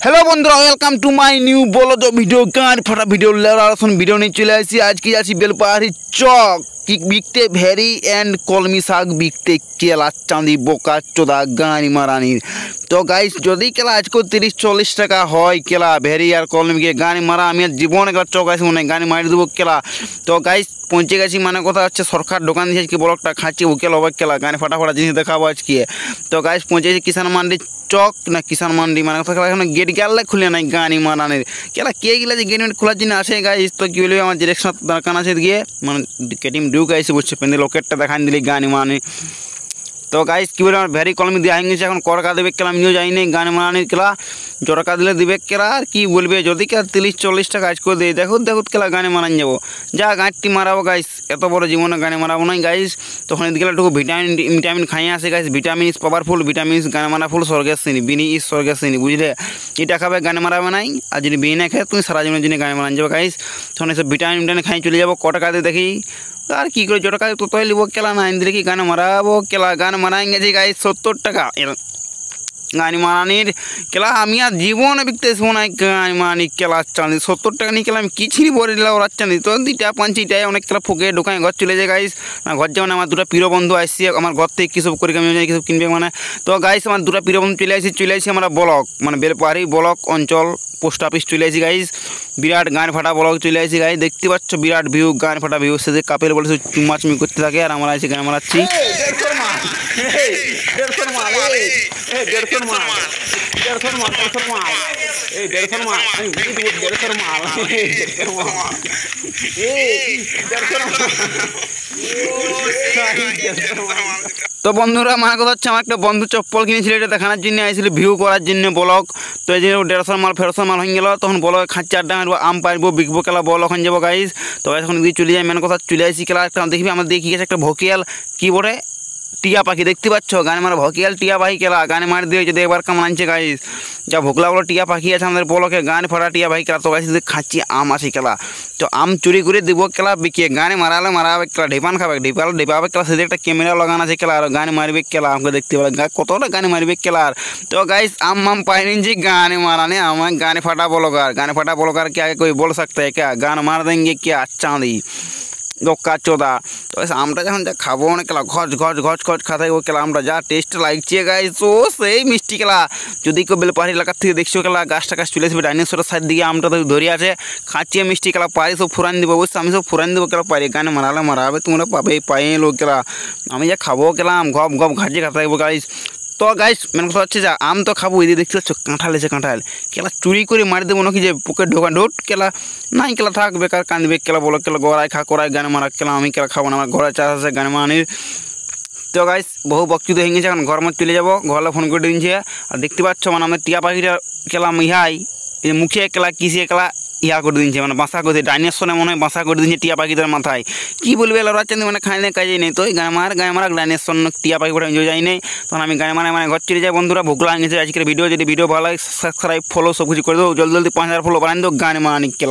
Hello बंधुरा welcome to my new बोलो तो वीडियो गान फटा वीडियो वीडियो नहीं चले आसी आज की जासी बेलपाहाड़ी चौक कि बिकते भेरी एंड कलमी शाक बिकते केला चांदी बोका चोदा गानी मारानी तो गाइस जदि केला आज को 30-40 टाका হয় केला भेरी और कलमी के गानी मारा आमी जीवन एक चौक आसी मने गानी मारी देबो केला तो गाइस पहुँचे गेছি মানে কথা হচ্ছে সরকার দোকান দিয়েছে কি ব্লকটা খাচ্ছি উকেল হবে কেলা গানে ফাটাফাটা জিনিস দেখাবো আজকে তো গাইস পৌঁছেছি কিষান মান্ডি চক না কিষান মান্ডি মানে কথা এখন গেট গেলে খুলে নাই গানি মারানের কেলা কে গেলে যে গেট খোলার জন্য আসে গাইস তো কি বলবে আমার ডিরেকশন দোকান আছে গিয়ে মানে কেটিম ডিউক আইসি বুঝছে পেন্দি লোকেটটা দেখান দিলি গানি মারানি तो गाइस कि बोले भेरी कलमी दिया এখন করকা দেবে কেলা আমিও যাই নাই গান মারানির কেলা জরকা দিলে দিবে কেলা আর কি বলবে যদি কেলা 30-40 টাকা কাজ করে দেয় দেখো দেখো কেলা গানে মারান যাবো যা গাঁটটি মারাবো গাইস এত বড় জীবনে গানে মারাবো না গাইস তখন এদিকে একটু ভিটামিন খাই আসে guys vitamin is powerful vitamin গানে মারা ফুল স্বর্গের শ্রেণী বিনি ইজ স্বর্গের শ্রেণী বুঝলে এটা খাবে গানে মারাবে নাই আর যদি বিনি না খায় তুমি সারা জীবনের জন্য গানে মারান যাবো গাইস তখন এসব ভিটামিন খাই চলে যাবো কটা দিয়ে দেখি আর কি করে জোটা তো তৈরি লিব কেলা না দিলে কি গান মারাবো কেলা গান মারাएंगे যে গাইস 70 টাকা গানি মারানির কেলা আমি আর জীবনে বিকতে শোনাই গানি মারানি কেলা চাঁদি 70 টাকা নিয়ে কেলা আমি কিছুই বলে দিলাম ওরা চাঁদি তো দুইটা পাঁচটায় অনেক কেলা ফুকে দোকানে ঘর চলে যায় গাইস না ঘর যাও না আমার দুটো প্রিয় বন্ধু আসছে আমার ঘর থেকে কী সব করে আমি জানি কিছু কিনবে মানে তো গাইস আমার দুটো প্রিয় বন্ধু চলে আসি আমরা ব্লক মানে বেলপাহাড়ি ব্লক অঞ্চল পোস্ট অফিস চলে আসি গাইস বিরাট গান ফাটা ব্লক চলে আসি গাইস দেখতে পাচ্ছ বিরাট ভিউ গান ফাটা ভিউ সে কাপেল বলে চুমাচুমি করতে থাকে আর আমরা এসে গান মারাচ্ছি তো বন্ধুরা আমার কথা হচ্ছে আমার একটা বন্ধু চপ্পল কিনেছিল এটা দেখানোর জন্য আইছিল ভিউ করার জন্য ব্লক তো এই জন্য 150 মাল 150 মাল হয়ে গেল তখন বলো খাঁচি আড্ডা মারবো আম পারবো বিকবো কেলা বল ওখানে যাবো গাইস তো এখন যদি চলে যায় মেন কথা চলে আসি কেলা একটা দেখবি আমার দেখি গেছে একটা ভোকিয়াল কি বলে টিয়া পাখি দেখতে পাচ্ছ গানে মারা ভকিয়াল টিয়া পাখি কেলা গানে মার দিয়ে যদি একবার কেমন আনছে গাইস যা ভোকলা বলো টিয়া পাখি আছে আমাদের বলোকে গান ফাটা টিয়া পাখি কেলা তো গাইস খাচ্ছি আম আছে কেলা তো আম চুরি করে দিব কেলা বিকিয়ে গানে মারালে মারাবে কেলা ঢেপান খাবে ঢেপাবে কেলা সেদিকে একটা ক্যামেরা লাগানো আছে কেলা আর গানে মারবে কেলা আমাকে দেখতে পাবে কতটা গানে মারবে কেলার তো गाइस आम पाइनी जी गाने माराने हम गाने फटा बोलकर क्या कोई बोल सकता है क्या गान मार देंगे क्या चांदी দোকা চোদা তো আমটা যখন যা খাবো অনেক কেলা ঘচ ঘচ ঘচ ঘচ খাতে ও কেলা আমরা যা টেস্ট লাগছে গাইস ও সেই মিষ্টি কেলা যদি কেউ বেলপাহাড়ি এলাকার থেকে দেখছো কেলা গাছটা গাছ চলে আসবে ডাইনোসরের সাইড দিকে আমটা তো ধরে আছে খাচ্ছি মিষ্টি কেলা পারি সব ফুরান দিব অবশ্যই আমি সব ফুরান দেবো কেলা পারি গানে মারালে মারাবে তোমরা পাবে পাই লোক কেলা আমি যা খাবো কেলাম গপ গপ ঘাটিয়ে খাতে থাকবো গাইস তো গাইস মেন কথা হচ্ছে যা আম তো খাবো এদিকে দেখতে পাচ্ছ কাঁঠাল এসে কাঁঠাল কেলা চুরি করে মারি দেবো নাকি যে পকেট ঢোকা ঢোট কেলা নাই কেলা থাক বেকার কাঁদবে কেলা বলো কেলা গড়াই খা করাই গানে মারা কেলা আমি কেলা খাবো না আমার ঘরে চাষ আছে গানে মারানির তো গাইস বহু বক্তৃতা হয়ে গেছে এখন ঘর মধ্যে চলে যাবো ঘরে ফোন করে দিচ্ছে আর দেখতে পাচ্ছ মানে আমাদের টিয়া পাখিটা কেলা ইহাই এই মুখে কেলা কিসে কেলা ইয়া করে দিচ্ছে মানে বাসা করে ডাইনোসরে মনে হয় বাসা করে দিচ্ছে টিয়া পাখিদের মাথায় কি বলবে এলা রাচ্ছেন মানে খাইলে কাজেই নেই তো গায়ে মারা ডাইনোসর টিয়া পাখি করে যাই নেই তখন আমি গায়ে মানে ঘর চলে যাই বন্ধুরা ভোগ লাগিয়েছে আজকের ভিডিও যদি ভিডিও ভালো লাগে সাবস্ক্রাইব ফলো সব কিছু করে দেবো জলদি 5000 ফলো বানান দেবো গানে মারানি কেলা।